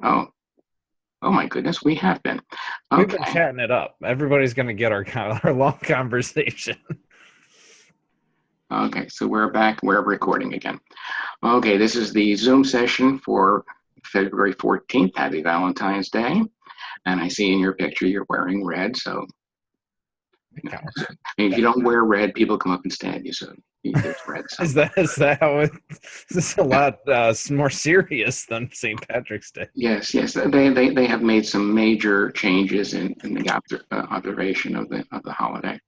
Oh, oh my goodness, we have been. We've been Okay. chatting it up. Everybody's going to get our long conversation. Okay, so we're back. We're recording again. Okay, this is the Zoom session for February 14th. Happy Valentine's Day. And I see in your picture you're wearing red. So, It counts. if you don't wear red, people come up and stab you. So there's red somewhere. Is that how it? This is a lot more serious than St. Patrick's Day. Yes, yes. They have made some major changes in the observation of the holiday.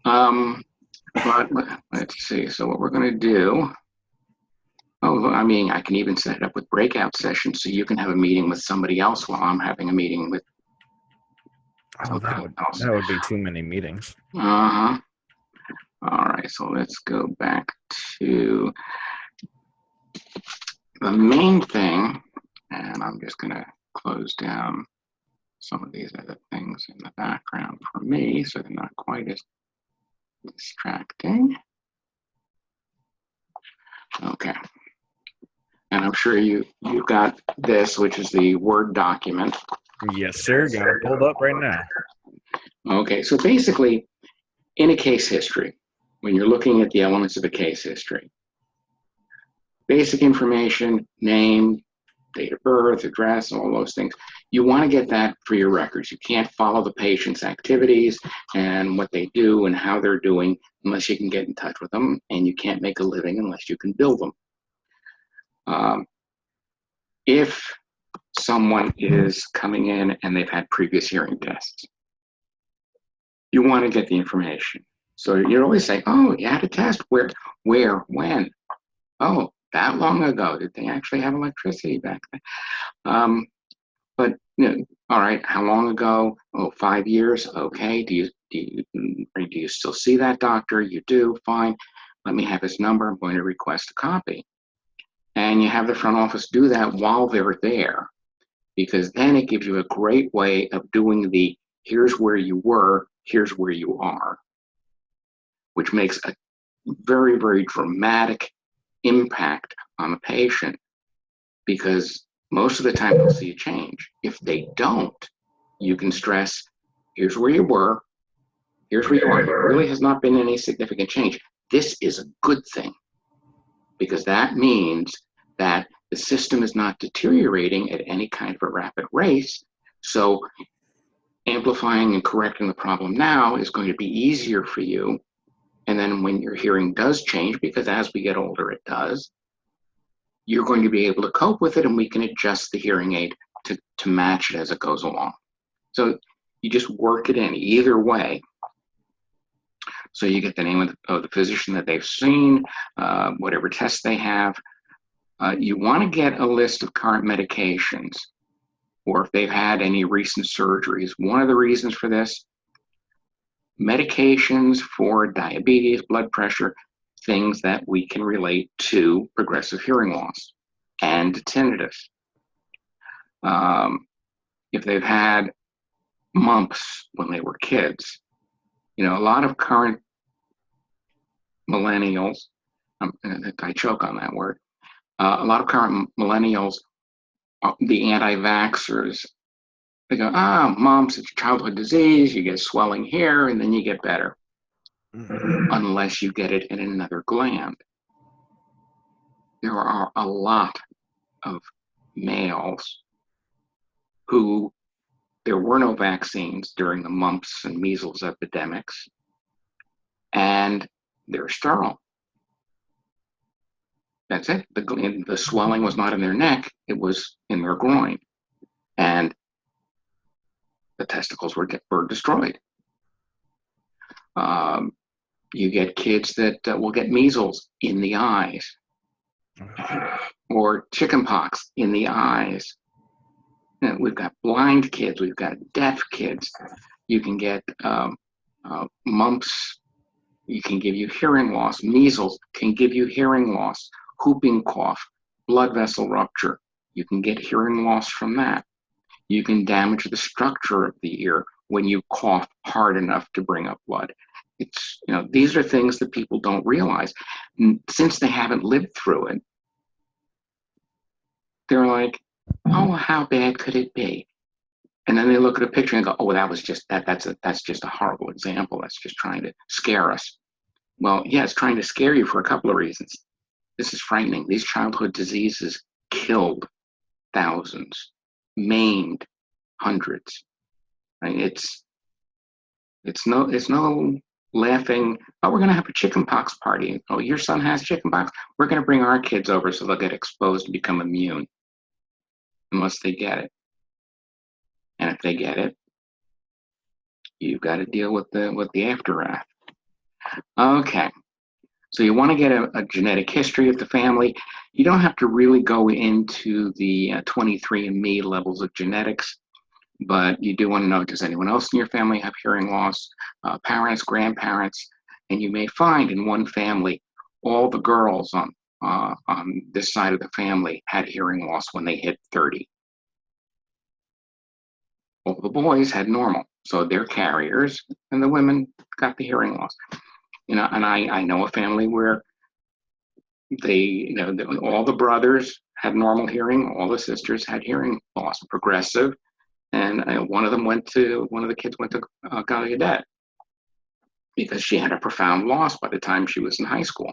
Um, but let's see. So what we're going to do. Oh, I mean, I can even set it up with breakout sessions so you can have a meeting with somebody else while I'm having a meeting with Oh, somebody else. that would be too many meetings. Uh-huh. All right, so let's go back to the main thing, and I'm just going to close down some of these other things in the background for me so they're not quite as distracting. Okay. And I'm sure you've got this, which is the Word document. Yes, sir. Got it pulled up right now. Okay, so basically, in a case history, when you're looking at the elements of a case history, basic information, name, date of birth, address, all those things, you want to get that for your records. You can't follow the patient's activities and what they do and how they're doing unless you can get in touch with them, and you can't make a living unless you can bill them. If someone is coming in and they've had previous hearing tests, you want to get the information. So you're always saying, oh, you had a test. Where, when? Oh, that long ago. Did they actually have electricity back then? But all right, how long ago? Oh, 5 years. Okay. Do you still see that doctor? You do. Fine. Let me have his number. I'm going to request a copy. And you have the front office do that while they're there, because then it gives you a great way of doing the here's where you were, here's where you are, which makes a very, very dramatic impact on the patient, because most of the time they'll see a change. If they don't, you can stress, here's where you were, here's where you are. There really has not been any significant change. This is a good thing, because that means that the system is not deteriorating at any kind of a rapid rate. So amplifying and correcting the problem now is going to be easier for you. And then when your hearing does change, because as we get older, it does, you're going to be able to cope with it, and we can adjust the hearing aid to match it as it goes along. So you just work it in either way. So you get the name of the physician that they've seen, whatever tests they have. You want to get a list of current medications, or if they've had any recent surgeries. One of the reasons for this, medications for diabetes, blood pressure, things that we can relate to progressive hearing loss and tinnitus. If they've had mumps when they were kids, a lot of current millennials, I choke on that word, a lot of current millennials, the anti-vaxxers, they go, mumps, it's a childhood disease, you get swelling here, and then you get better. Unless you get it in another gland. There are a lot of males who there were no vaccines during the mumps and measles epidemics, and they're sterile. That's it. The swelling was not in their neck, it was in their groin. And the testicles were destroyed. You get kids that will get measles in the eyes, or chickenpox in the eyes. We've got blind kids, we've got deaf kids. You can get mumps, you can give you hearing loss. Measles can give you hearing loss. Whooping cough, blood vessel rupture, you can get hearing loss from that. You can damage the structure of the ear when you cough hard enough to bring up blood. These are things that people don't realize. Since they haven't lived through it, they're like, Oh, how bad could it be? And then they look at a picture and go, oh, that was just that. That's just a horrible example. That's just trying to scare us. Well, yeah, it's trying to scare you for a couple of reasons. This is frightening. These childhood diseases killed thousands, maimed hundreds. I mean, it's no laughing. Oh, we're going to have a chickenpox party. Oh, your son has chickenpox. We're going to bring our kids over so they'll get exposed and become immune, unless they get it. And if they get it, you've got to deal with the aftermath. Okay, so you want to get a genetic history of the family. You don't have to really go into the 23andMe levels of genetics, but you do want to know, does anyone else in your family have hearing loss? Parents, grandparents, and you may find in one family, all the girls on this side of the family had hearing loss when they hit 30. All the boys had normal, so they're carriers, and the women got the hearing loss. And I know a family where all the brothers had normal hearing, all the sisters had hearing loss, progressive, and one of the kids went to Gallaudet because she had a profound loss by the time she was in high school.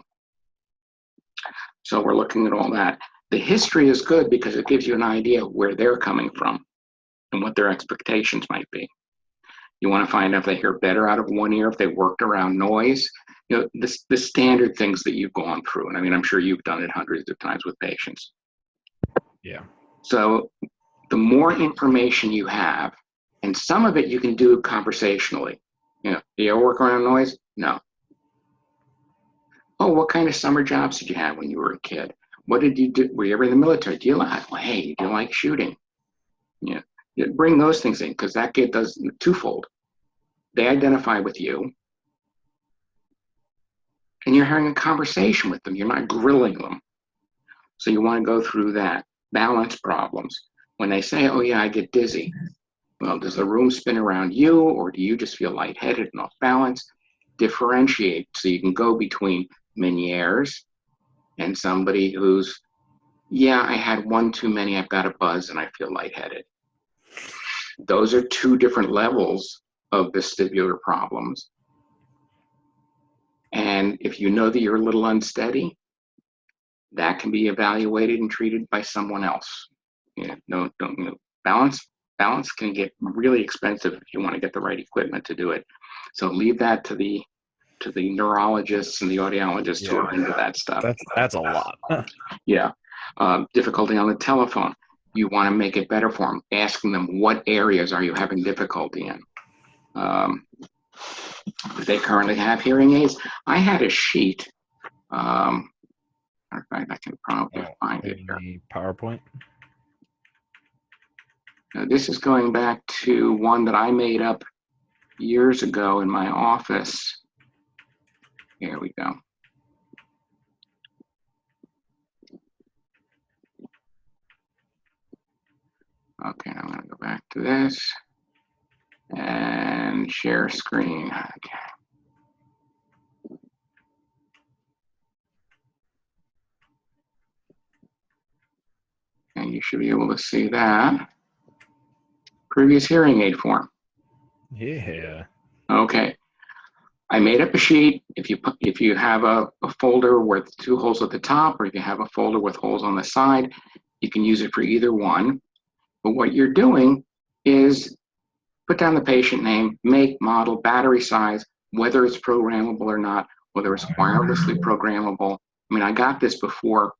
So we're looking at all that. The history is good because it gives you an idea of where they're coming from and what their expectations might be. You want to find out if they hear better out of one ear, if they worked around noise, the standard things that you've gone through. And I mean, I'm sure you've done it hundreds of times with patients. Yeah. So the more information you have, and some of it you can do conversationally. Do you ever work around noise? No. Oh, what kind of summer jobs did you have when you were a kid? What did you do? Were you ever in the military? Do you like shooting? Yeah. Bring those things in, because that kid does twofold. They identify with you, and you're having a conversation with them. You're not grilling them. So you want to go through that. Balance problems. When they say, oh yeah, I get dizzy. Well, does the room spin around you, or do you just feel lightheaded and off balance? Differentiate so you can go between Meniere's and somebody who's, yeah, I had one too many, I've got a buzz and I feel lightheaded. Those are two different levels of vestibular problems. And if you know that you're a little unsteady, that can be evaluated and treated by someone else. Balance can get really expensive if you want to get the right equipment to do it. So leave that to the neurologists and the audiologists who are into that stuff. That's a lot. Yeah. Difficulty on the telephone. You want to make it better for them. Asking them, what areas are you having difficulty in? If they currently have hearing aids. I had a sheet. In fact, I can probably find it here. The PowerPoint. This is going back to one that I made up years ago in my office. Here we go. Okay, I'm going to go back to this and share screen. Okay. And you should be able to see that. Previous hearing aid form. Yeah. Okay. I made up a sheet. If you have a folder with two holes at the top, or if you have a folder with holes on the side, you can use it for either one. But what you're doing is put down the patient name, make, model, battery size, whether it's programmable or not, whether it's wirelessly programmable. I mean, I got this before,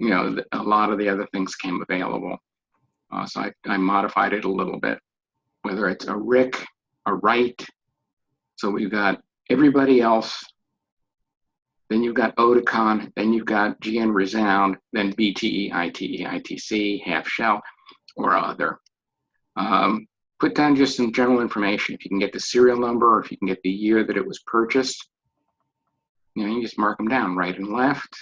a lot of the other things came available. So I modified it a little bit, whether it's a RIC, a Wright. So we've got everybody else. Then you've got Oticon, then you've got GN Resound, then BTE, ITE, ITC, half shell, or other. Put down just some general information. If you can get the serial number, or if you can get the year that it was purchased, you just mark them down right and left.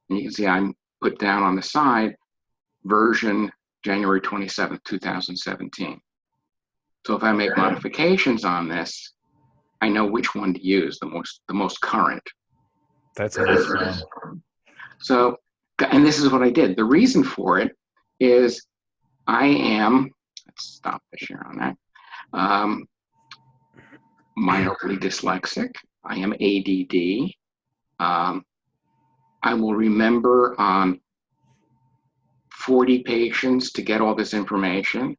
And you can see I'm put down on the side version January 27th, 2017. So if I make modifications on this, I know which one to use, the most current. That's nice. So, and this is what I did. The reason for it is I am, let's stop the share on that, mildly dyslexic. I am ADD. I will remember on 40 patients to get all this information.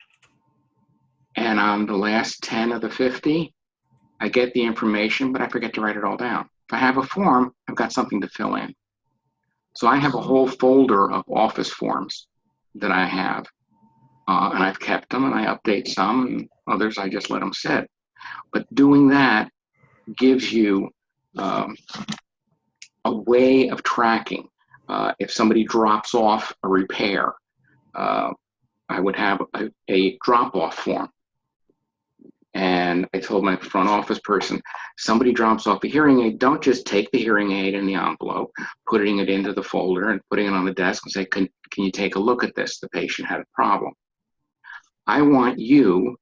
And on the last 10 of the 50, I get the information, but I forget to write it all down. If I have a form, I've got something to fill in. So I have a whole folder of office forms that I have, and I've kept them, and I update some, and others I just let them sit. But doing that gives you a way of tracking. If somebody drops off a repair, I would have a drop-off form. And I told my front office person, somebody drops off the hearing aid, don't just take the hearing aid in the envelope, putting it into the folder and putting it on the desk and say, can you take a look at this? The patient had a problem. I want you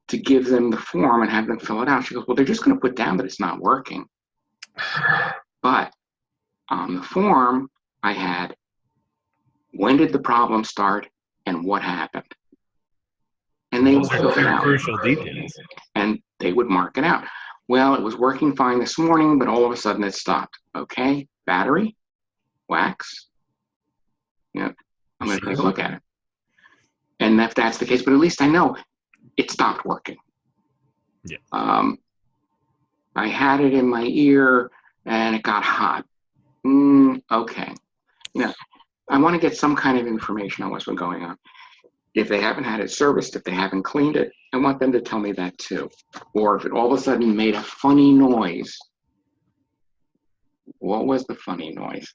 to give them the form and have them fill it out. She goes, well, they're just going to put down that it's not working. But on the form, I had, when did the problem start and what happened? And they would fill it out. Crucial details. And they would mark it out. Well, it was working fine this morning, but all of a sudden it stopped. Okay, battery, wax. Yeah, I'm going to take a look at it. And if that's the case, but at least I know it stopped working. Yeah. I had it in my ear and it got hot. Okay. I want to get some kind of information on what's been going on. If they haven't had it serviced, if they haven't cleaned it, I want them to tell me that too. Or if it all of a sudden made a funny noise, what was the funny noise?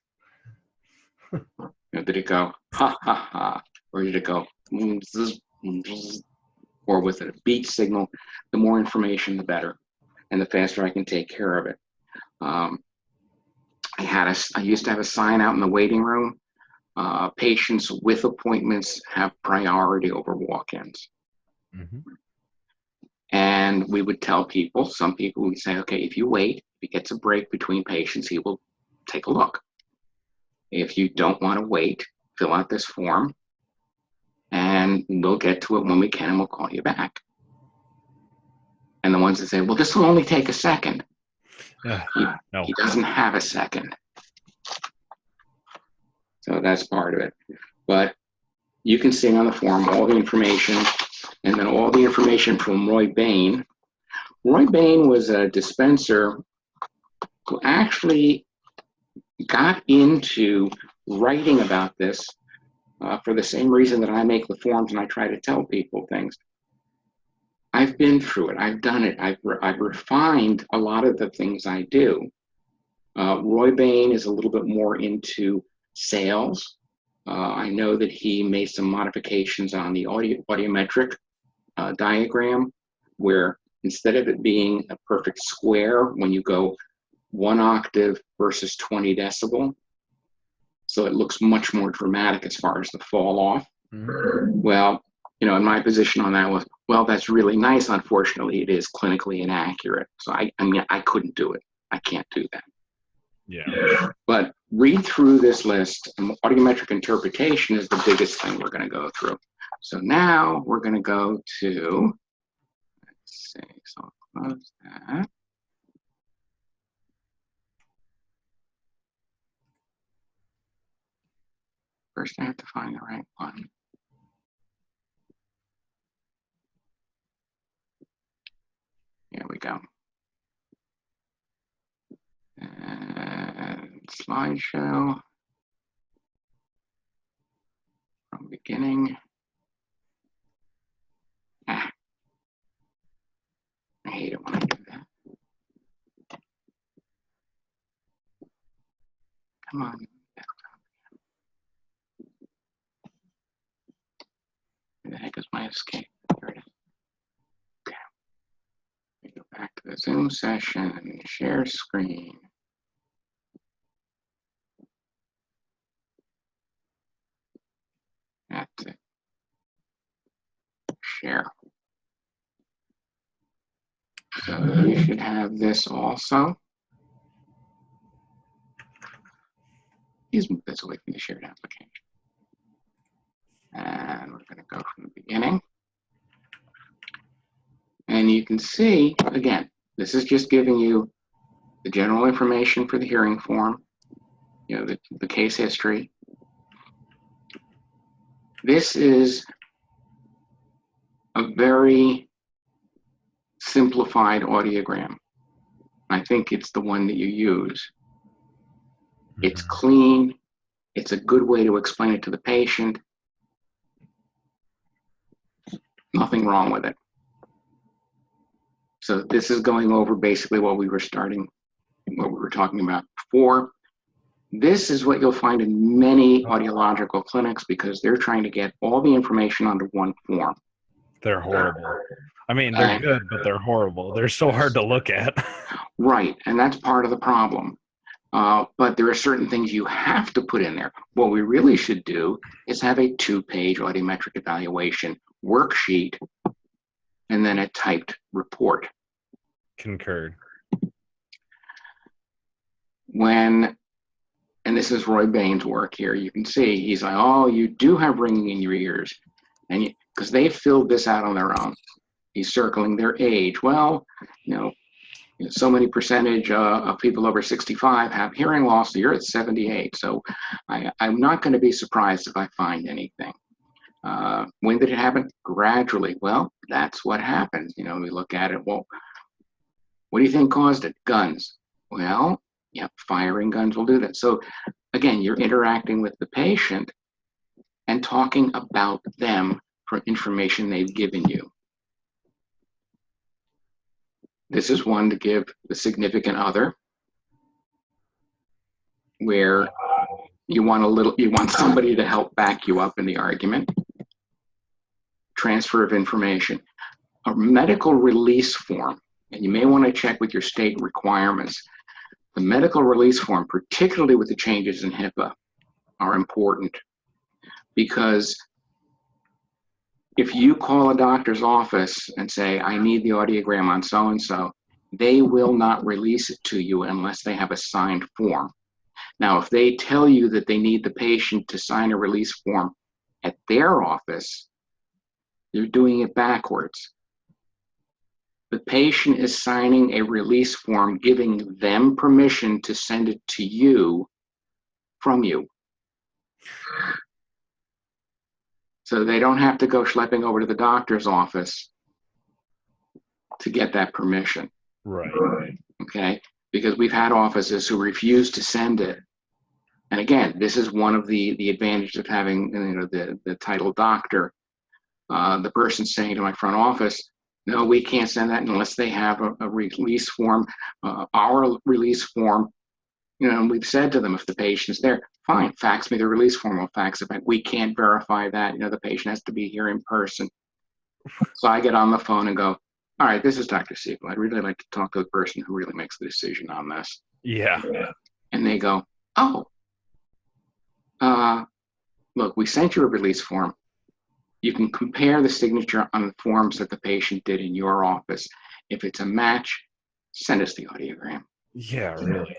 Did it go, ha, ha, ha? Or did it go, zzz, zzz? Or was it a beep signal? The more information, the better. And the faster I can take care of it. I used to have a sign out in the waiting room. Patients with appointments have priority over walk-ins. Mm-hmm. And we would tell people, some people would say, okay, if you wait, if he gets a break between patients, he will take a look. If you don't want to wait, fill out this form and we'll get to it when we can and we'll call you back. And the ones that say, well, this will only take a second. No. He doesn't have a second. So that's part of it. But you can see on the form all the information, and then all the information from Roy Bain. Roy Bain was a dispenser who actually got into writing about this for the same reason that I make the forms and I try to tell people things. I've been through it. I've done it. I've refined a lot of the things I do. Roy Bain is a little bit more into sales. I know that he made some modifications on the audiometric diagram, where instead of it being a perfect square when you go 1 octave versus 20 decibel, so it looks much more dramatic as far as the fall off. Mm-hmm. Well, and my position on that was, well, that's really nice. Unfortunately, it is clinically inaccurate. So I mean, I couldn't do it. I can't do that. Yeah. But read through this list, and audiometric interpretation is the biggest thing we're going to go through. So now we're going to go to, let's see, so I'll close that. First, I have to find the right one. Here we go. And slideshow from beginning. I hate it when I do that. Come on. Where the heck is my escape? Here it is. Okay. Let me go back to the Zoom session and share screen. That's it. Share. So you should have this also. Please move this away from the shared application. And we're going to go beginning. And you can see, again, this is just giving you the general information for the hearing form, the case history. This is a very simplified audiogram. I think it's the one that you use. It's clean. It's a good way to explain it to the patient. Nothing wrong with it. So this is going over basically what we were talking about before. This is what you'll find in many audiological clinics because they're trying to get all the information onto one form. They're horrible. I mean, they're good, but they're horrible. They're so hard to look at. Right, and that's part of the problem. But there are certain things you have to put in there. What we really should do is have a 2-page audiometric evaluation worksheet and then a typed report. Concurred. And this is Roy Bain's work here, you can see, he's like, oh, you do have ringing in your ears. And because they filled this out on their own. He's circling their age. Well, so many percentage of people over 65 have hearing loss. You're at 78. So I'm not going to be surprised if I find anything. When did it happen? Gradually. Well, that's what happens. We look at it. Well, what do you think caused it? Guns. Well, firing guns will do that. So again, you're interacting with the patient and talking about them from information they've given you. This is one to give the significant other, where you want somebody to help back you up in the argument. Transfer of information. A medical release form, and you may want to check with your state requirements. The medical release form, particularly with the changes in HIPAA, are important because if you call a doctor's office and say, I need the audiogram on so-and-so, they will not release it to you unless they have a signed form. Now, if they tell you that they need the patient to sign a release form at their office, they're doing it backwards. The patient is signing a release form giving them permission to send it to you from you. So they don't have to go schlepping over to the doctor's office to get that permission. Right. Okay? Because we've had offices who refuse to send it. And again, this is one of the advantages of having the title doctor. The person saying to my front office, no, we can't send that unless they have a release form, our release form. And we've said to them, if the patient's there, fine, fax me the release form, we'll fax it back. We can't verify that. The patient has to be here in person. So I get on the phone and go, all right, this is Dr. Siegel. I'd really like to talk to the person who really makes the decision on this. Yeah. And they go, oh, look, we sent you a release form. You can compare the signature on the forms that the patient did in your office. If it's a match, send us the audiogram. Yeah, really.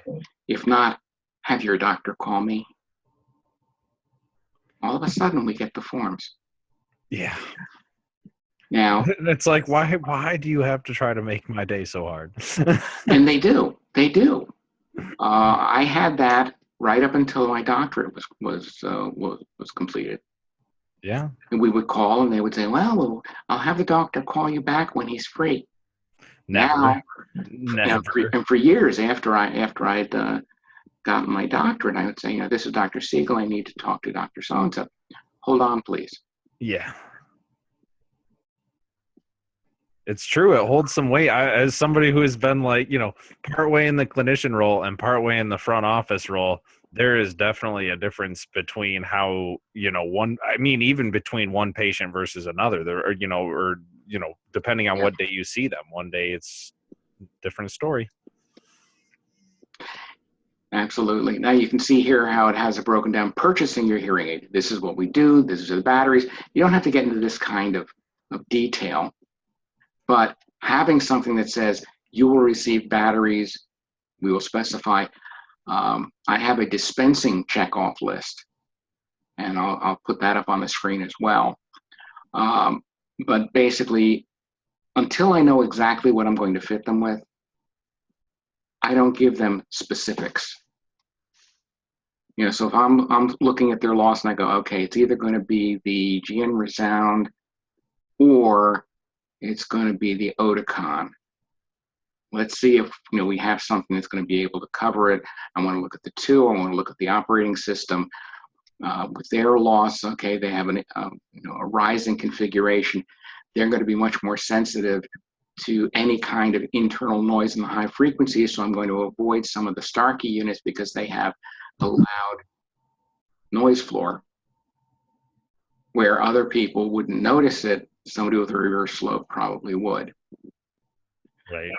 If not, have your doctor call me. All of a sudden, we get the forms. Yeah. Now, it's like, why do you have to try to make my day so hard? And they do. I had that right up until my doctorate was completed. Yeah. And we would call and they would say, well, I'll have the doctor call you back when he's free. Never. And for years after I'd gotten my doctorate, I would say, this is Dr. Siegel. I need to talk to Dr. So-and-so. Hold on, please. Yeah. It's true. It holds some weight. As somebody who has been partway in the clinician role and partway in the front office role, there is definitely a difference between how, even between one patient versus another, depending on what day you see them. One day it's a different story. Absolutely. Now you can see here how it has it broken down. Purchasing your hearing aid. This is what we do. This is the batteries. You don't have to get into this kind of detail, but having something that says you will receive batteries, we will specify. I have a dispensing checkoff list, and I'll put that up on the screen as well. But basically, until I know exactly what I'm going to fit them with, I don't give them specifics. So if I'm looking at their loss and I go, okay, it's either going to be the GN Resound or it's going to be the Oticon. Let's see if we have something that's going to be able to cover it. I want to look at the two. I want to look at the operating system. With their loss, okay, they have a rising configuration. They're going to be much more sensitive to any kind of internal noise in the high frequency. So I'm going to avoid some of the Starkey units because they have a loud noise floor where other people wouldn't notice it. Somebody with a reverse slope probably would. Right.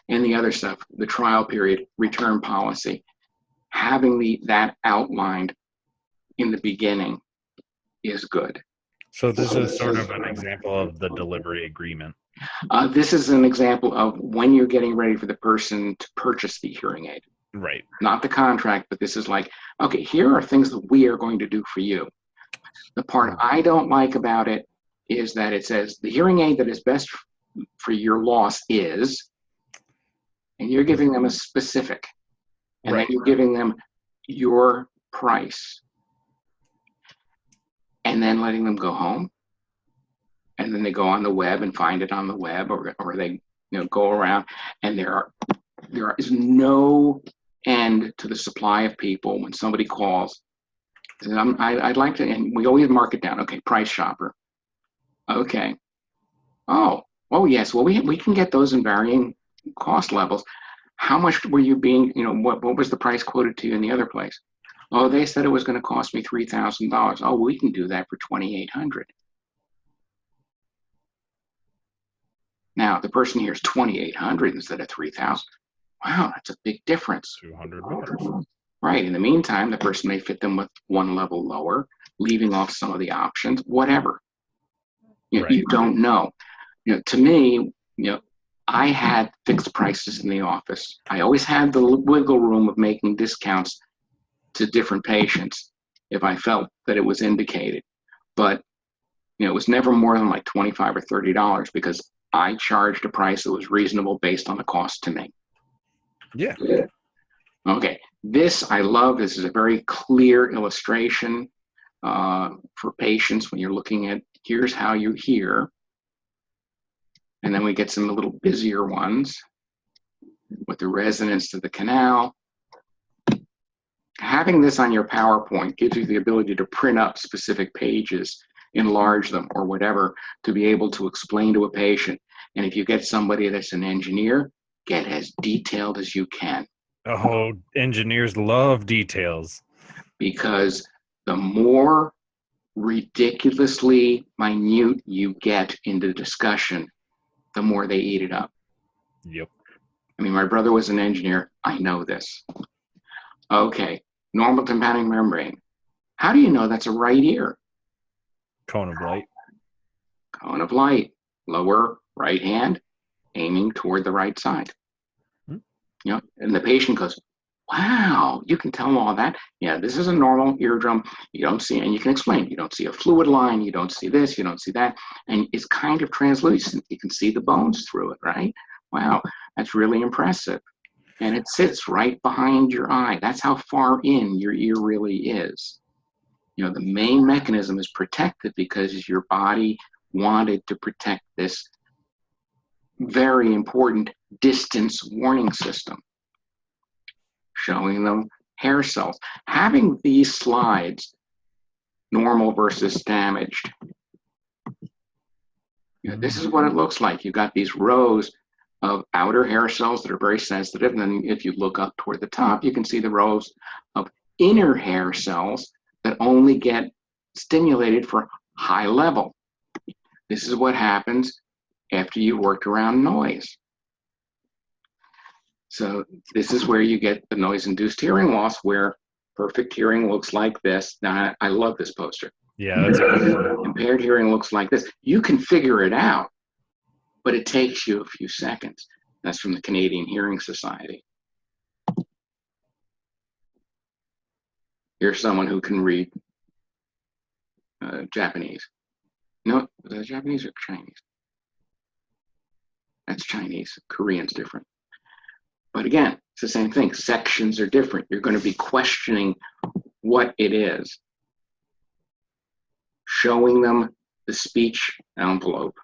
And the other stuff, the trial period, return policy, having that outlined in the beginning is good. So this is sort of an example of the delivery agreement. This is an example of when you're getting ready for the person to purchase the hearing aid. Right. Not the contract, but this is like, okay, here are things that we are going to do for you. The part I don't like about it is that it says the hearing aid that is best for your loss is, and you're giving them a specific, and then you're giving them your price, and then letting them go home, and then they go on the web and find it on the web, or they go around, and there is no end to the supply of people when somebody calls. I'd like to, and we always mark it down. Okay, price shopper. Okay. Oh yes. Well, we can get those in varying cost levels. How much were you being? What was the price quoted to you in the other place? Oh, they said it was going to cost me $3,000. Oh, we can do that for $2,800. Now the person hears $2,800 instead of $3,000. Wow, that's a big difference. $200. Right. In the meantime, the person may fit them with one level lower, leaving off some of the options, whatever. You don't know. To me, I had fixed prices in the office. I always had the wiggle room of making discounts to different patients if I felt that it was indicated. But, it was never more than like $25 or $30 because I charged a price that was reasonable based on the cost to me. Yeah. Okay. This I love. This is a very clear illustration for patients when you're looking at here's how you hear. And then we get some a little busier ones with the resonance to the canal. Having this on your PowerPoint gives you the ability to print up specific pages, enlarge them or whatever, to be able to explain to a patient. And if you get somebody that's an engineer, get as detailed as you can. Oh, engineers love details. Because the more ridiculously minute you get into discussion, the more they eat it up. Yep. I mean, my brother was an engineer. I know this. Okay, normal tympanic membrane. How do you know that's a right ear? Cone of light. Cone of light. Lower right hand, aiming toward the right side. And the patient goes, wow, you can tell them all that. Yeah, this is a normal eardrum. You don't see, and you can explain, you don't see a fluid line, you don't see this, you don't see that. And it's kind of translucent. You can see the bones through it, right? Wow, that's really impressive. And it sits right behind your eye. That's how far in your ear really is. The main mechanism is protected because your body wanted to protect this very important distance warning system, showing them hair cells. Having these slides, normal versus damaged, this is what it looks like. You've got these rows of outer hair cells that are very sensitive, and then if you look up toward the top, you can see the rows of inner hair cells that only get stimulated for high level. This is what happens after you worked around noise. So this is where you get the noise-induced hearing loss, where perfect hearing looks like this. Now, I love this poster. Yeah, that's impaired hearing looks like this. You can figure it out, but it takes you a few seconds. That's from the Canadian Hearing Society. Here's someone who can read Japanese. No, is that Japanese or Chinese? That's Chinese. Korean's different. But again, it's the same thing. Sections are different. You're going to be questioning what it is, showing them the speech envelope.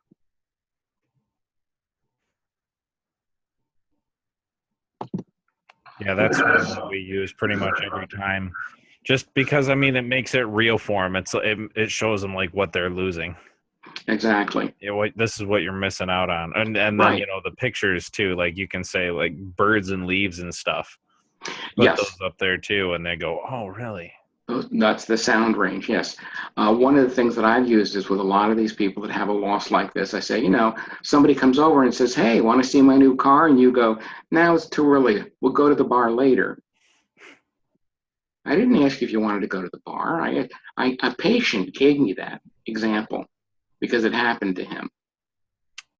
Yeah, that's what we use pretty much every time. Just because, I mean, it makes it real for them. It shows them like what they're losing. Exactly. This is what you're missing out on, and then Right. the pictures too. Like you can say like birds and leaves and stuff. Put Yes. those up there too, and they go, "Oh, really?" That's the sound range, yes. One of the things that I've used is with a lot of these people that have a loss like this, I say, somebody comes over and says, hey, want to see my new car? And you go, now it's too early. We'll go to the bar later. I didn't ask you if you wanted to go to the bar. A patient gave me that example because it happened to him.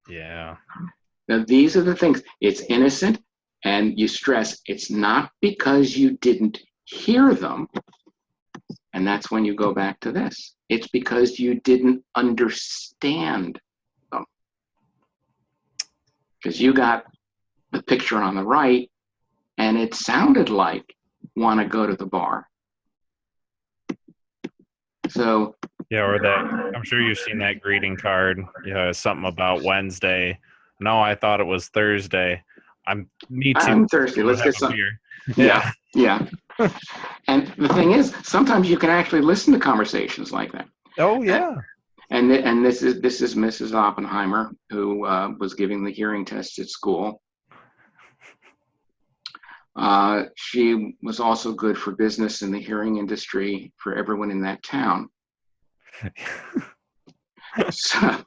Yeah. Now, these are the things. It's innocent, and you stress it's not because you didn't hear them. And that's when you go back to this. It's because you didn't understand them. Because you got the picture on the right, and it sounded like want to go to the bar. So yeah, or that I'm sure you've seen that greeting card. Yeah, something about Wednesday. No, I thought it was Thursday. Me too. I'm thirsty. Let's get some beer. Yeah. And the thing is, sometimes you can actually listen to conversations like that. Oh yeah. And this is Mrs. Oppenheimer, who was giving the hearing test at school. She was also good for business in the hearing industry for everyone in that town. So,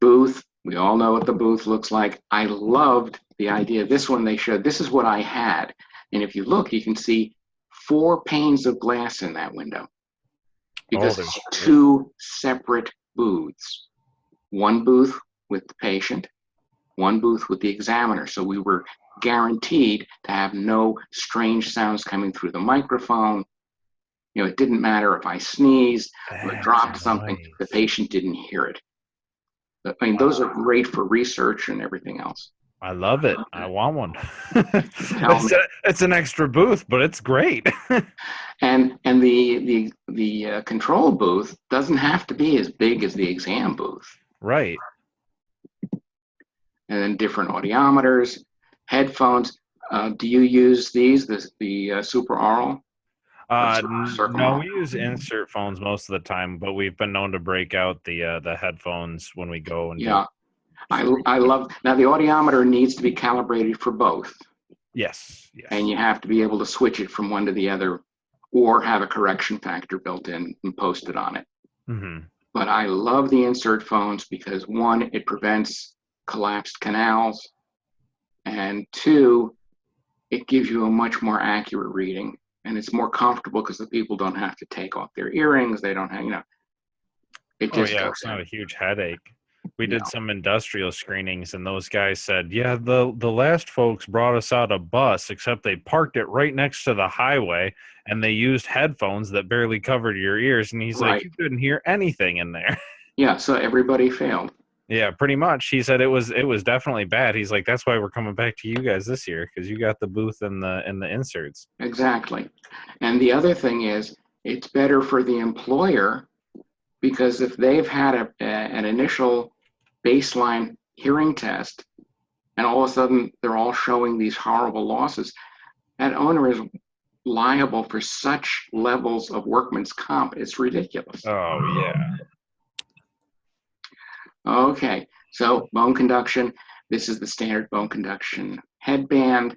booth, we all know what the booth looks like. I loved the idea. This one they showed, this is what I had. And if you look, you can see 4 panes of glass in that window. Because it's 2 separate booths. One booth with the patient, one booth with the examiner. So we were guaranteed to have no strange sounds coming through the microphone. It didn't matter if I sneezed or dropped something, the patient didn't hear it. I mean, those are great for research and everything else. I love it. I want one. It's an extra booth, but it's great. And the control booth doesn't have to be as big as the exam booth. Right. And then different audiometers, headphones. Do you use these, the Super Aural? No, we use insert phones most of the time, but we've been known to break out the headphones when we go and yeah. I love, now the audiometer needs to be calibrated for both. Yes. And you have to be able to switch it from one to the other or have a correction factor built in and posted on it. Mm-hmm. But I love the insert phones because 1, it prevents collapsed canals, and 2, it gives you a much more accurate reading, and it's more comfortable because the people don't have to take off their earrings. They don't have, it just goes it's not a huge headache. We did some industrial screenings, and those guys said, yeah, the last folks brought us out a bus, except they parked it right next to the highway, and they used headphones that barely covered your ears. And he's like, you couldn't hear anything in there. Yeah, so everybody failed. Yeah, pretty much. He said it was definitely bad. He's like, that's why we're coming back to you guys this year, because you got the booth and the inserts. Exactly. And the other thing is, it's better for the employer, because if they've had an initial baseline hearing test and all of a sudden they're all showing these horrible losses, that owner is liable for such levels of workman's comp. It's ridiculous. Oh, yeah. Okay, so bone conduction. This is the standard bone conduction headband.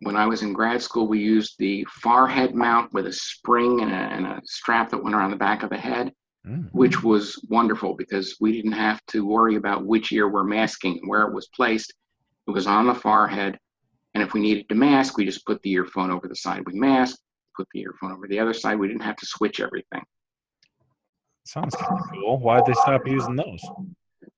When I was in grad school, we used the far head mount with a spring and a strap that went around the back of the head, which was wonderful because we didn't have to worry about which ear we're masking and where it was placed. It was on the far head, and if we needed to mask, we just put the earphone over the side we masked, put the earphone over the other side. We didn't have to switch everything. Sounds kind of cool. Why'd they stop using those?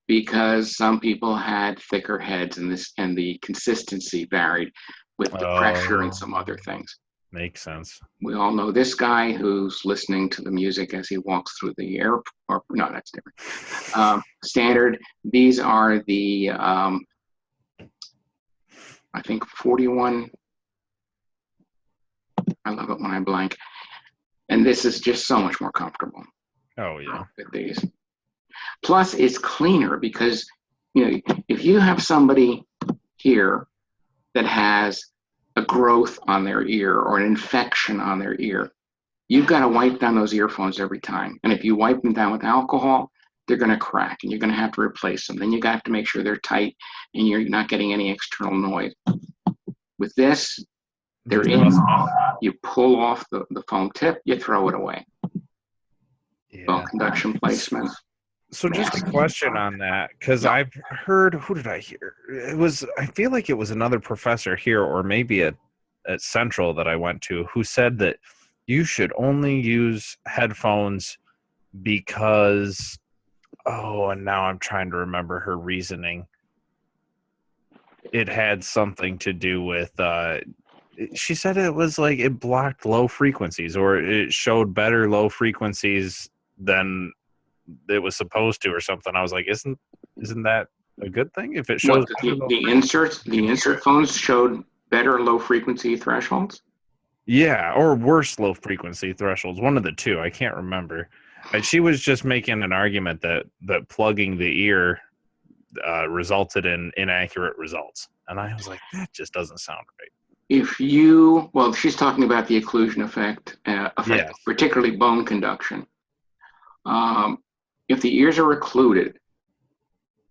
Because some people had thicker heads, and the consistency varied with the pressure and some other things. Makes sense. We all know this guy who's listening to the music as he walks through the airport. No, that's different. Standard. These are the, I think 41. I love it when I blank. And this is just so much more comfortable Oh yeah. with these. Plus, it's cleaner because, if you have somebody here that has a growth on their ear or an infection on their ear, you've got to wipe down those earphones every time. And if you wipe them down with alcohol, they're going to crack and you're going to have to replace them. Then you have to make sure they're tight and you're not getting any external noise. With this, they're in. You pull off the foam tip, you throw it away. Yeah. Bone conduction placement. So just a question on that, because I've heard, who did I hear? I feel like it was another professor here, or maybe at Central that I went to, who said that you should only use headphones because, and now I'm trying to remember her reasoning. It had something to do with, she said it was like it blocked low frequencies, or it showed better low frequencies than it was supposed to, or something. I was like, isn't that a good thing if it shows the insert phones showed better low frequency thresholds? Yeah, or worse low frequency thresholds, one of the two. I can't remember. But she was just making an argument that plugging the ear resulted in inaccurate results, and I was like, that just doesn't sound right. She's talking about the occlusion effect, Yes. particularly bone conduction. If the ears are occluded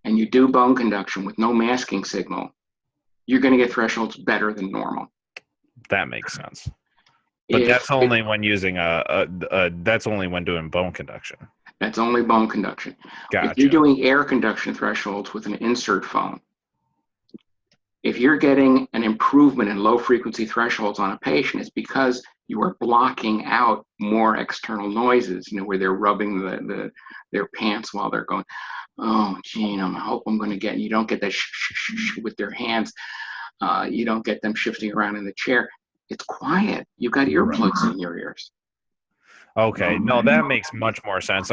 and you do bone conduction with no masking signal, you're going to get thresholds better than normal. That makes sense. But that's only when using that's only when doing bone conduction. That's only bone conduction. Gotcha. If you're doing air conduction thresholds with an insert phone, if you're getting an improvement in low frequency thresholds on a patient, it's because you are blocking out more external noises, where they're rubbing their pants while they're going, oh, Gene, I hope I'm going to get, you don't get that shh with their hands. You don't get them shifting around in the chair. It's quiet. You've got earplugs in your ears. Okay, no, that makes much more sense.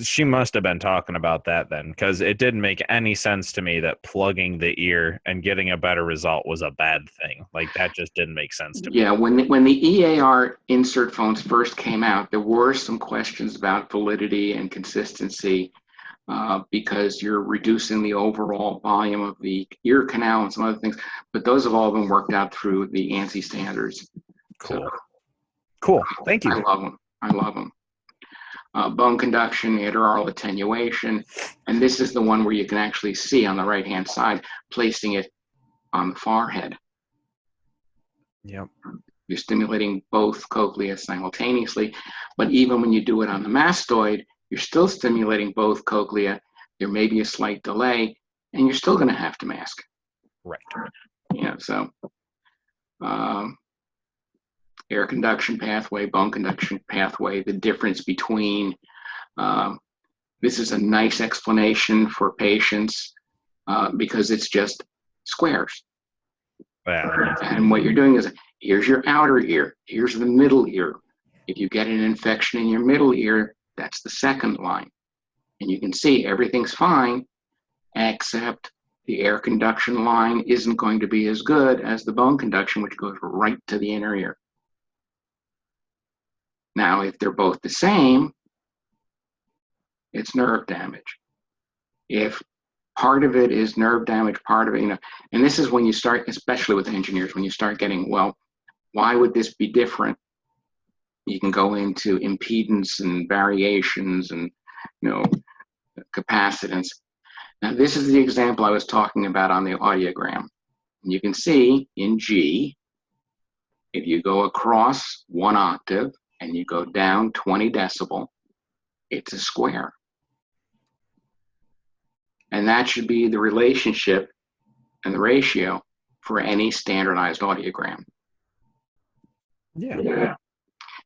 She must have been talking about that then, because it didn't make any sense to me that plugging the ear and getting a better result was a bad thing. Like, that just didn't make sense to me. Yeah, when the EAR insert phones first came out, there were some questions about validity and consistency because you're reducing the overall volume of the ear canal and some other things. But those have all been worked out through the ANSI standards. Cool. Thank you. I love them. Bone conduction, interaural attenuation, and this is the one where you can actually see on the right-hand side, placing it on the forehead. Yep. You're stimulating both cochlea simultaneously, but even when you do it on the mastoid, you're still stimulating both cochlea. There may be a slight delay, and you're still going to have to mask. Right. So air conduction pathway, bone conduction pathway, the difference between, this is a nice explanation for patients because it's just squares. Yeah. And what you're doing is, here's your outer ear, here's the middle ear. If you get an infection in your middle ear, that's the second line. And you can see everything's fine, except the air conduction line isn't going to be as good as the bone conduction, which goes right to the inner ear. Now, if they're both the same, it's nerve damage. If part of it is nerve damage, part of it, and this is when you start, especially with engineers, when you start getting, well, why would this be different? You can go into impedance and variations and, capacitance. Now, this is the example I was talking about on the audiogram. You can see in G, if you go across 1 octave and you go down 20 decibel, it's a square. And that should be the relationship and the ratio for any standardized audiogram. Yeah.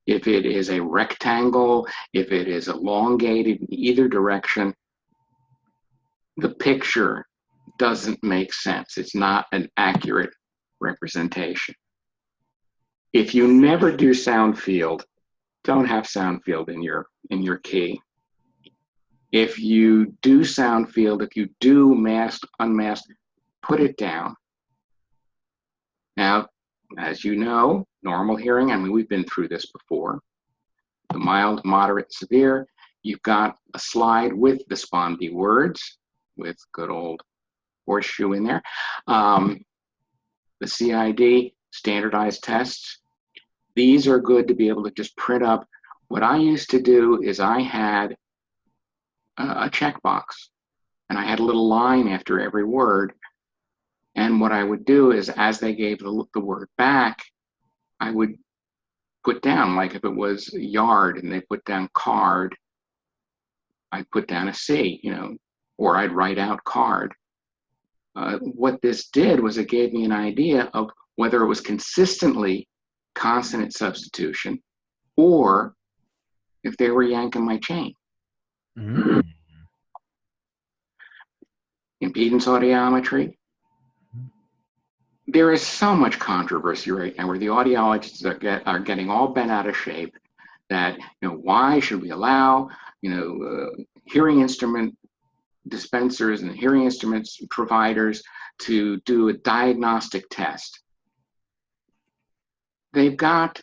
If it is a rectangle, if it is elongated in either direction, the picture doesn't make sense. It's not an accurate representation. If you never do sound field, don't have sound field in your key. If you do sound field, if you do masked, unmasked, put it down. Now, as you know, normal hearing, I mean, we've been through this before. The mild, moderate, severe, you've got a slide with the SPON-B words, with good old horseshoe in there. The CID, standardized tests. These are good to be able to just print up. What I used to do is I had a checkbox, and I had a little line after every word. And what I would do is, as they gave the word back, I would put down, like if it was yard and they put down card, I'd put down a C, or I'd write out card. What this did was it gave me an idea of whether it was consistently consonant substitution or if they were yanking my chain. Mm. Impedance audiometry. There is so much controversy right now where the audiologists are getting all bent out of shape that, why should we allow, hearing instrument dispensers and hearing instruments providers to do a diagnostic test. They've got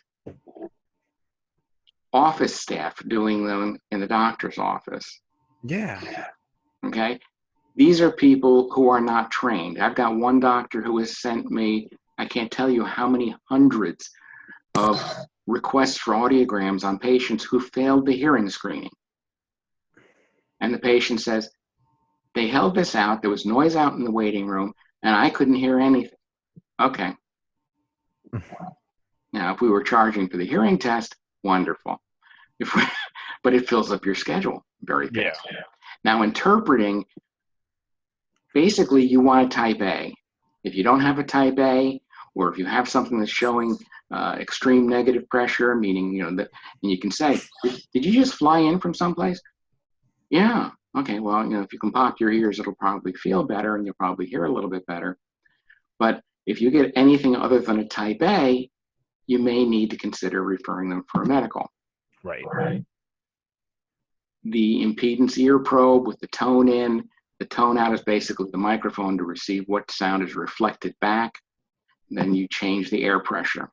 office staff doing them in the doctor's office. Yeah. Okay. These are people who are not trained. I've got one doctor who has sent me, I can't tell you how many hundreds of requests for audiograms on patients who failed the hearing screening. And the patient says, they held this out, there was noise out in the waiting room, and I couldn't hear anything. Okay. Now, if we were charging for the hearing test, wonderful. But it fills up your schedule very fast. Yeah. Now, interpreting, basically, you want a type A. If you don't have a type A, or if you have something that's showing extreme negative pressure, meaning, that, and you can say, did you just fly in from someplace? Yeah. Okay, well, if you can pop your ears, it'll probably feel better and you'll probably hear a little bit better. But if you get anything other than a type A, you may need to consider referring them for a medical. Right. The impedance ear probe with the tone in, the tone out is basically the microphone to receive what sound is reflected back. Then you change the air pressure.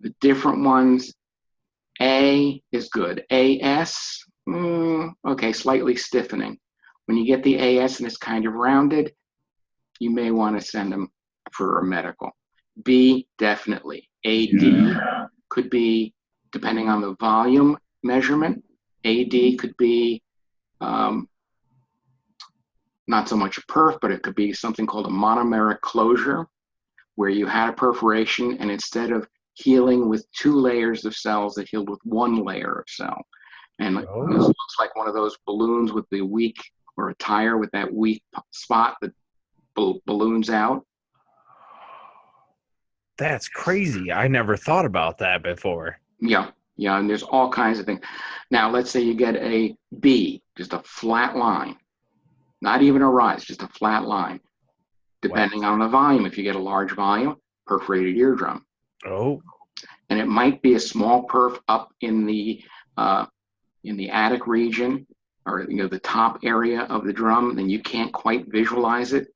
The different ones, A is good. AS, okay, slightly stiffening. When you get the AS and it's kind of rounded, you may want to send them for a medical. B, definitely. AD could be, depending on the volume measurement, AD could be not so much a perf, but it could be something called a monomeric closure, where you had a perforation and instead of healing with 2 layers of cells, it healed with 1 layer of cell. And it looks like one of those balloons with the weak, or a tire with that weak spot that balloons out. That's crazy. I never thought about that before. Yeah, and there's all kinds of things. Now, let's say you get a B, just a flat line, not even a rise, just a flat line. Depending on the volume, if you get a large volume, perforated eardrum. Oh. And it might be a small perf up in the attic region, or the top area of the drum, then you can't quite visualize it.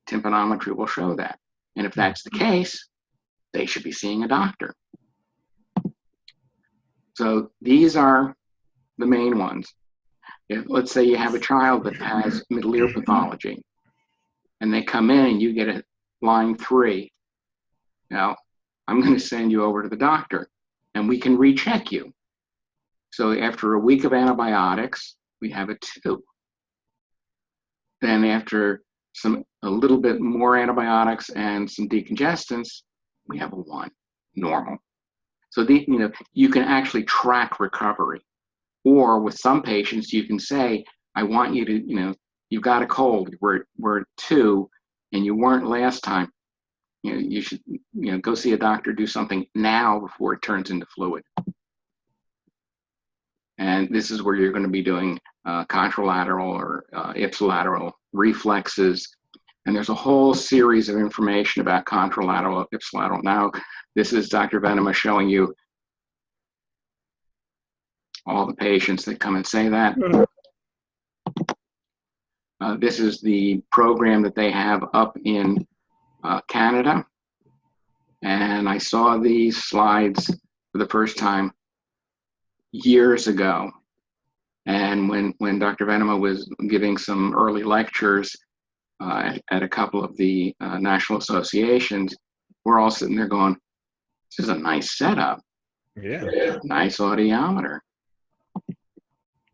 Tympanometry will show that. And if that's the case, they should be seeing a doctor. So these are the main ones. Let's say you have a child that has middle ear pathology, and they come in and you get a line 3. Now, I'm going to send you over to the doctor, and we can recheck you. So after a week of antibiotics, we have a 2. Then after a little bit more antibiotics and some decongestants, we have a 1, normal. So you can actually track recovery. Or with some patients, you can say, I want you to, you've got a cold, we're at 2, and you weren't last time. You should, go see a doctor, do something now before it turns into fluid. And this is where you're going to be doing contralateral or ipsilateral reflexes. And there's a whole series of information about contralateral, ipsilateral. Now, this is Dr. Venema showing you all the patients that come and say that. This is the program that they have up in Canada. And I saw these slides for the first time years ago. And when Dr. Venema was giving some early lectures at a couple of the national associations, we're all sitting there going, this is a nice setup. Yeah. Nice audiometer.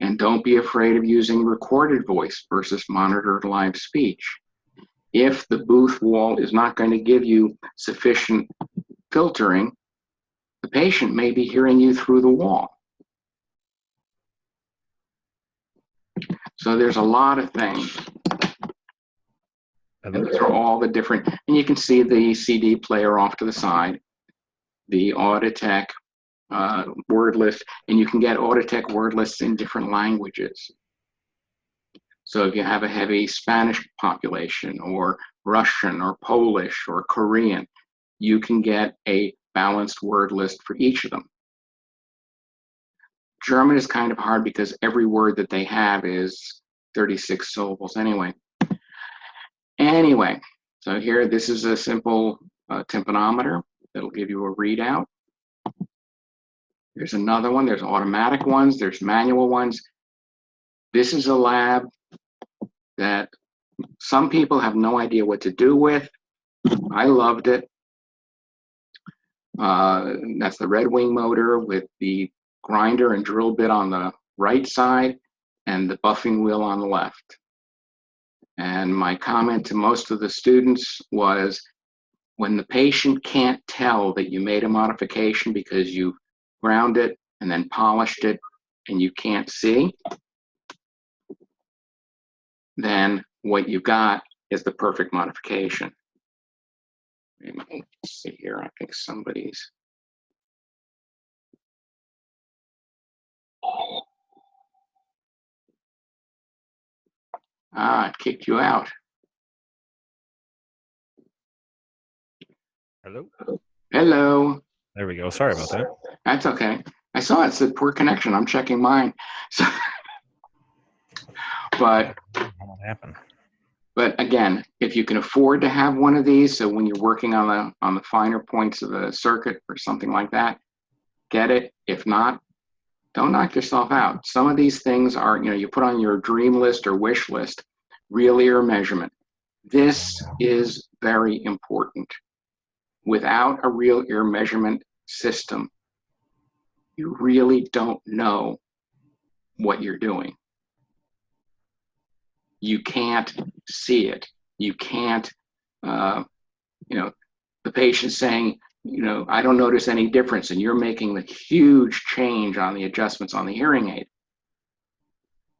And don't be afraid of using recorded voice versus monitored live speech. If the booth wall is not going to give you sufficient filtering, the patient may be hearing you through the wall. So there's a lot of things. And those are all the different, and you can see the CD player off to the side, the Auditech word list, and you can get Auditech word lists in different languages. So if you have a heavy Spanish population or Russian or Polish or Korean, you can get a balanced word list for each of them. German is kind of hard because every word that they have is 36 syllables anyway. Anyway, so here, this is a simple tympanometer that'll give you a readout. There's another one, there's automatic ones, there's manual ones. This is a lab that some people have no idea what to do with. I loved it. That's the Red Wing motor with the grinder and drill bit on the right side and the buffing wheel on the left. And my comment to most of the students was, when the patient can't tell that you made a modification because you ground it and then polished it and you can't see, then what you got is the perfect modification. Let's see here, I think somebody's. It kicked you out. Hello? Hello. There we go. Sorry about that. That's okay. I saw it said poor connection. I'm checking mine. So, but What happened? But again, if you can afford to have one of these, so when you're working on the finer points of the circuit or something like that, get it. If not, don't knock yourself out. Some of these things are, you put on your dream list or wish list, real ear measurement. This is very important. Without a real ear measurement system, you really don't know what you're doing. You can't see it. You can't, the patient saying, I don't notice any difference, and you're making the huge change on the adjustments on the hearing aid.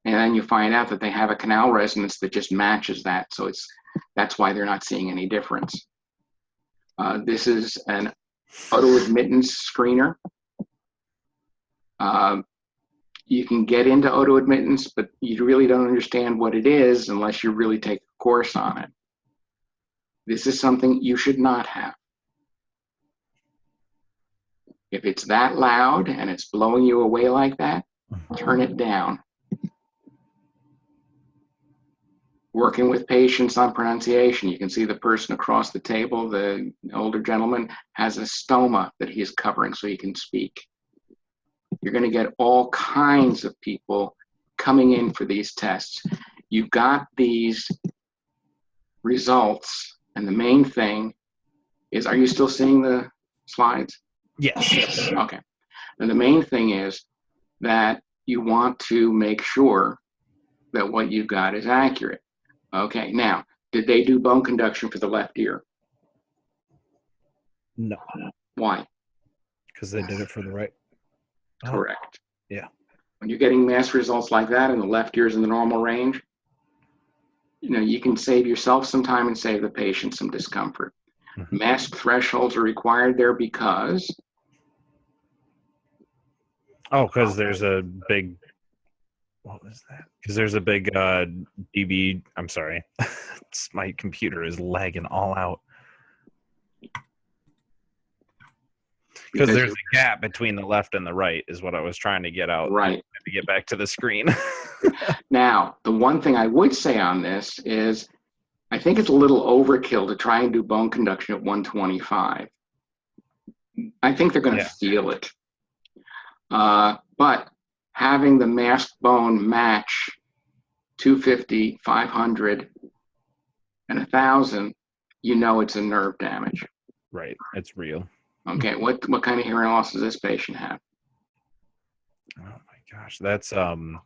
And then you find out that they have a canal resonance that just matches that. So that's why they're not seeing any difference. This is an auto admittance screener. You can get into auto admittance, but you really don't understand what it is unless you really take a course on it. This is something you should not have. If it's that loud and it's blowing you away like that, turn it down. Working with patients on pronunciation, you can see the person across the table, the older gentleman, has a stoma that he is covering so he can speak. You're going to get all kinds of people coming in for these tests. You've got these results, and the main thing is, are you still seeing the slides? Yes. Okay. And the main thing is that you want to make sure that what you've got is accurate. Okay, now, did they do bone conduction for the left ear? No. Why? Because they did it for the right. Correct. Yeah. When you're getting mass results like that and the left ear's in the normal range, you can save yourself some time and save the patient some discomfort. Mm-hmm. Mask thresholds are required there because? Oh, because there's a big what was that? Because there's a big DB. I'm sorry, my computer is lagging all out. Because there's a gap between the left and the right is what I was trying to get out. Right. To get back to the screen. Now, the one thing I would say on this is I think it's a little overkill to try and do bone conduction at 125. I think they're going to feel it. But having the masked bone match 250, 500, and 1,000, you know it's a nerve damage. Right. It's real. Okay. What kind of hearing loss does this patient have? Oh my gosh. That's I'm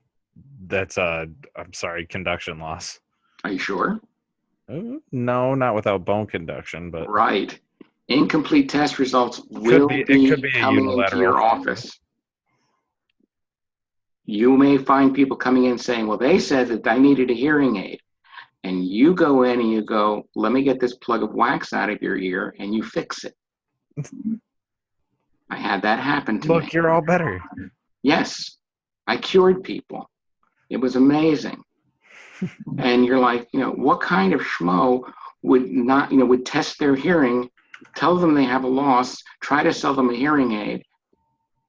sorry, conduction loss. Are you sure? No, not without bone conduction, but right. Incomplete test results will be coming into your office. You may find people coming in saying, well, they said that I needed a hearing aid. And you go in and you go, let me get this plug of wax out of your ear, and you fix it. I had that happen to me. Look, you're all better. Yes. I cured people. It was amazing. And you're like, what kind of schmo would test their hearing, tell them they have a loss, try to sell them a hearing aid,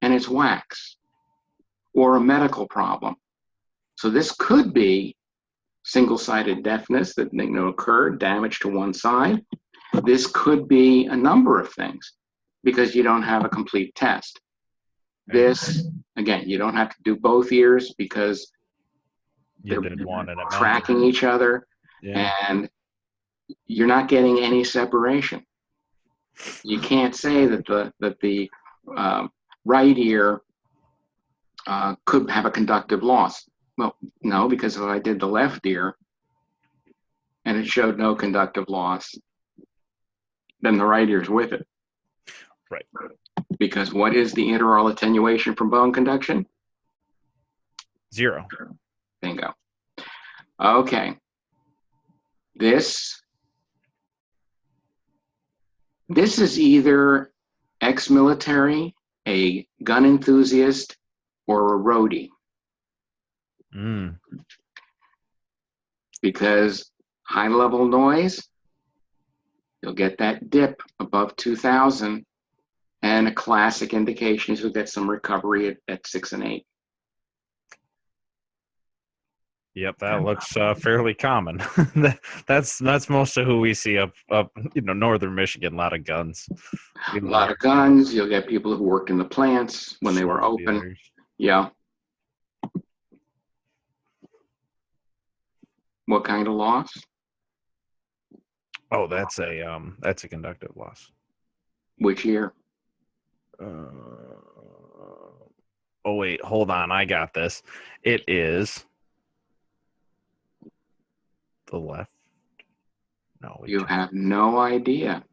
and it's wax or a medical problem. So this could be single-sided deafness that occurred, damage to one side. This could be a number of things because you don't have a complete test. This, again, you don't have to do both ears because they're tracking each other, and you're not getting any separation. You can't say that the right ear could have a conductive loss. Well, no, because if I did the left ear and it showed no conductive loss, then the right ear's with it. Right. Because what is the intraoral attenuation from bone conduction? 0. Bingo. Okay. This is either ex-military, a gun enthusiast, or a roadie. Because high-level noise, you'll get that dip above 2,000, and a classic indication is you'll get some recovery at 6 and 8. Yep, that looks fairly common. That's most of who we see up northern Michigan. A lot of guns. A lot of guns. You'll get people who worked in the plants when they were open. Dealers. Yeah. What kind of loss? Oh, that's a conductive loss. Which ear? Oh wait, hold on. I got this. It is the left. No, you have no idea.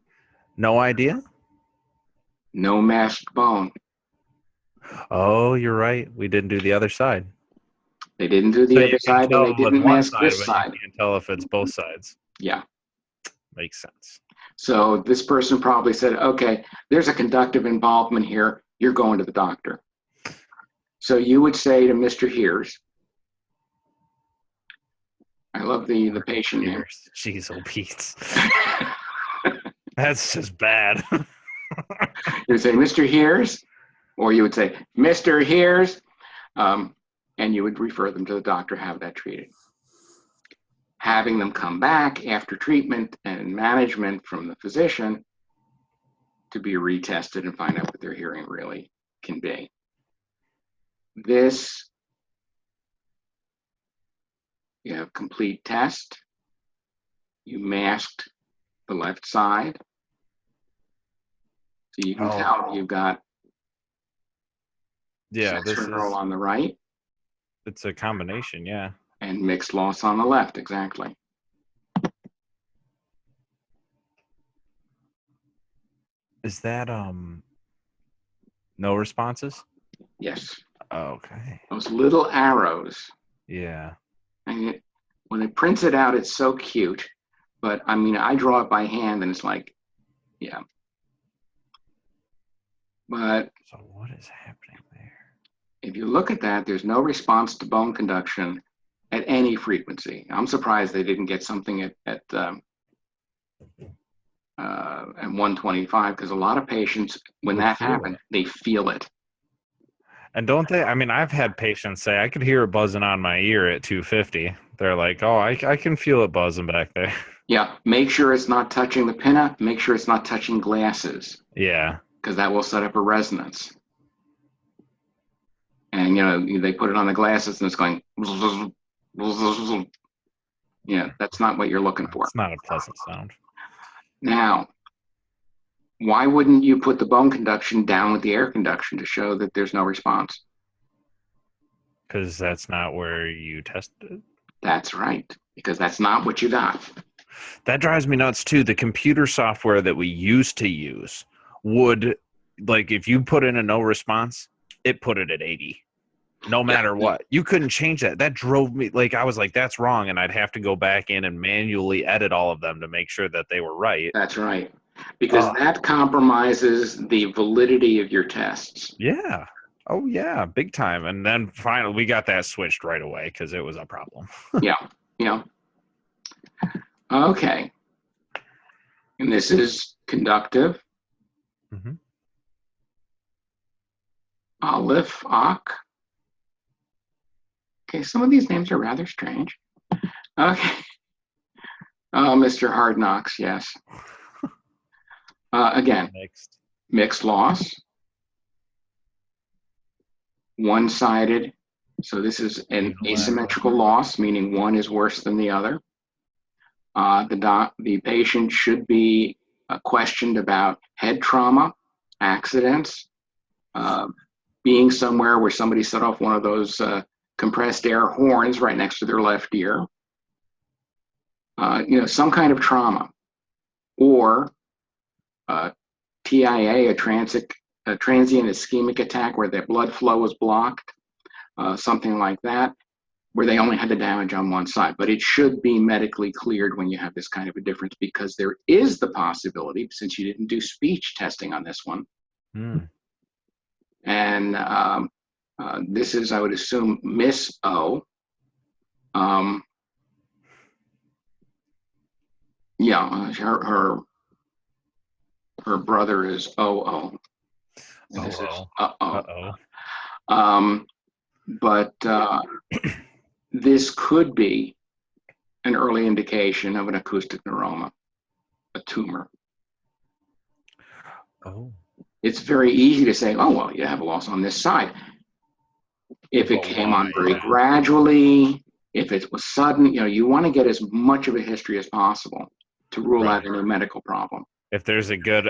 No idea? No masked bone. Oh, you're right. We didn't do the other side. They didn't do the other side, and they didn't mask this side. You can't tell if it's both sides. Yeah. Makes sense. So this person probably said, okay, there's a conductive involvement here. You're going to the doctor. So you would say to Mr. Hears, I love the patient name. Jeez, oh Pete. That's just bad. You would say, Mr. Hears, or you would say, Mr. Hears, and you would refer them to the doctor, have that treated. Having them come back after treatment and management from the physician to be retested and find out what their hearing really can be. This, you have complete test. You masked the left side. So you can tell you've got sensory neural on the right. It's a combination, yeah. And mixed loss on the left, exactly. Is that no responses? Yes. Okay. Those little arrows. Yeah. And when it prints it out, it's so cute. But I mean, I draw it by hand and it's like, yeah. But so what is happening there? if you look at that, there's no response to bone conduction at any frequency. I'm surprised they didn't get something at 125, because a lot of patients, when Would that feel happens, they feel it. And don't they? I mean, I've had patients say I could hear it buzzing on my ear at 250. They're like, "Oh, I can feel it buzzing back there." Yeah, make sure it's not touching the pinna. Make sure it's not touching glasses, Yeah. because that will set up a resonance. And they put it on the glasses and it's going. Yeah, that's not what you're looking for. It's not a pleasant sound. Now, why wouldn't you put the bone conduction down with the air conduction to show that there's no response? Because that's not where you tested it. That's right, because that's not what you got. That drives me nuts too. The computer software that we used to use would, like, if you put in a no response, it put it at 80. No matter what. You couldn't change that. That drove me, like, I was like, that's wrong. And I'd have to go back in and manually edit all of them to make sure that they were right. That's right, because that compromises the validity of your tests. Yeah. Oh, yeah. Big time. And then finally, we got that switched right away because it was a problem. Yeah. Okay. And this is conductive. Mm-hmm. Aleph, Ak. Okay, some of these names are rather strange. Okay. Mr. Hard Knocks, yes. Again, mixed loss. One-sided. So this is an asymmetrical loss, meaning one is worse than the other. The patient should be questioned about head trauma, accidents, being somewhere where somebody set off one of those compressed air horns right next to their left ear. Some kind of trauma, or TIA, a transient ischemic attack where their blood flow was blocked, something like that, where they only had the damage on one side. But it should be medically cleared when you have this kind of a difference, because there is the possibility, since you didn't do speech testing on this one, and this is, I would assume, Miss O. Her brother is OO. This is uh-oh. But this could be an early indication of an acoustic neuroma, a tumor. Oh. It's very easy to say, oh, well, you have a loss on this side. If it came on very gradually, if it was sudden, you want to get as much of a history as possible to rule out any medical problem. If there's a good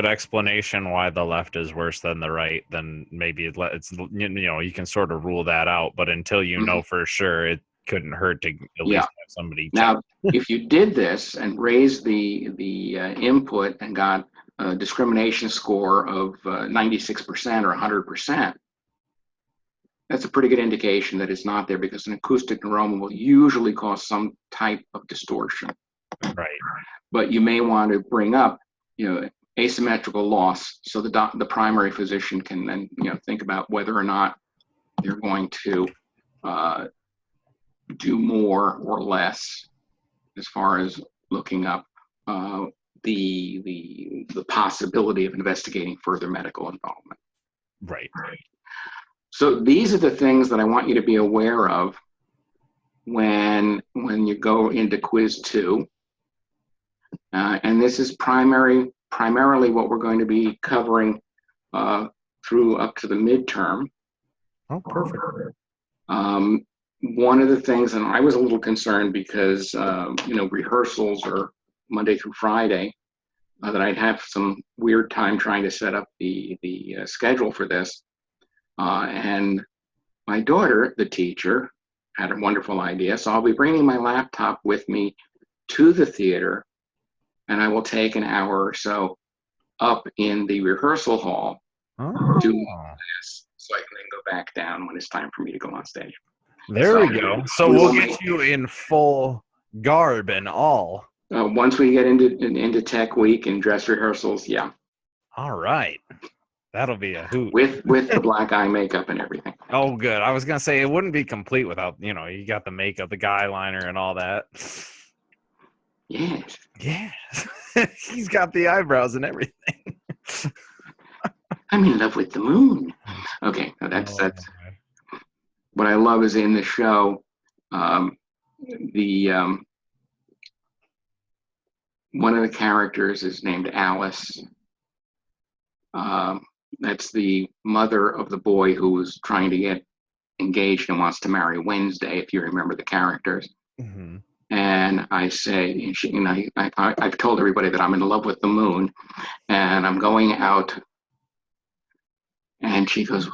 explanation why the left is worse than the right, then maybe it's you can sort of rule that out. But until you know for sure, it couldn't hurt to at least have somebody check. Now, if you did this and raised the input and got a discrimination score of 96% or 100%, that's a pretty good indication that it's not there, because an acoustic neuroma will usually cause some type of distortion. Right. But you may want to bring up, asymmetrical loss, so the primary physician can then, think about whether or not they're going to do more or less as far as looking up the possibility of investigating further medical involvement. Right. So these are the things that I want you to be aware of when you go into quiz 2. And this is primarily what we're going to be covering through up to the midterm. Oh, perfect. One of the things, and I was a little concerned because, rehearsals are Monday through Friday, that I'd have some weird time trying to set up the schedule for this. And my daughter, the teacher, had a wonderful idea. So I'll be bringing my laptop with me to the theater, and I will take an hour or so up in the rehearsal hall to do this, so I can then go back down when it's time for me to go on stage. There we go. So we'll get you in full garb and all. Once we get into tech week and dress rehearsals, yeah. All right. That'll be a hoot. with the black eye makeup and everything. Oh, good. I was gonna say it wouldn't be complete without, you got the makeup, the guy liner, and all that. Yes. Yeah, he's got the eyebrows and everything. I'm in love with the moon. Okay, that's Oh, what I love is in the show. The one of the characters is named Alice. That's the mother of the boy who was trying to get engaged and wants to marry Wednesday, if you remember the characters. mhm. And I say, I've told everybody that I'm in love with the moon, and I'm going out. And she goes,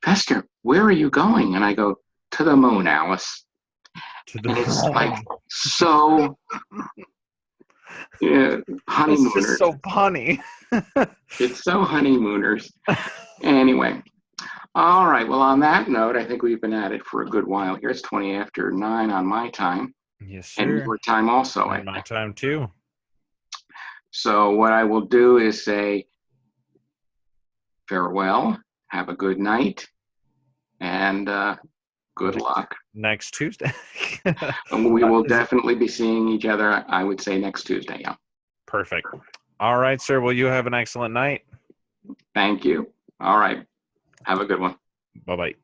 Fester, where are you going? And I go, to the moon, Alice. To the And it's like moon. so It's just honeymooners. so punny. It's so honeymooners. Anyway, all right. Well, on that note, I think we've been at it for a good while here. It's 20 after 9 on my time, Yes, and sir. your time also, I And my think. time too. So what I will do is say farewell, have a good night, and good luck. Next Tuesday. And we will definitely be seeing each other, I would say, next Tuesday. Yeah. Perfect. All right, sir. Well, you have an excellent night. Thank you. All right. Have a good one. Bye bye.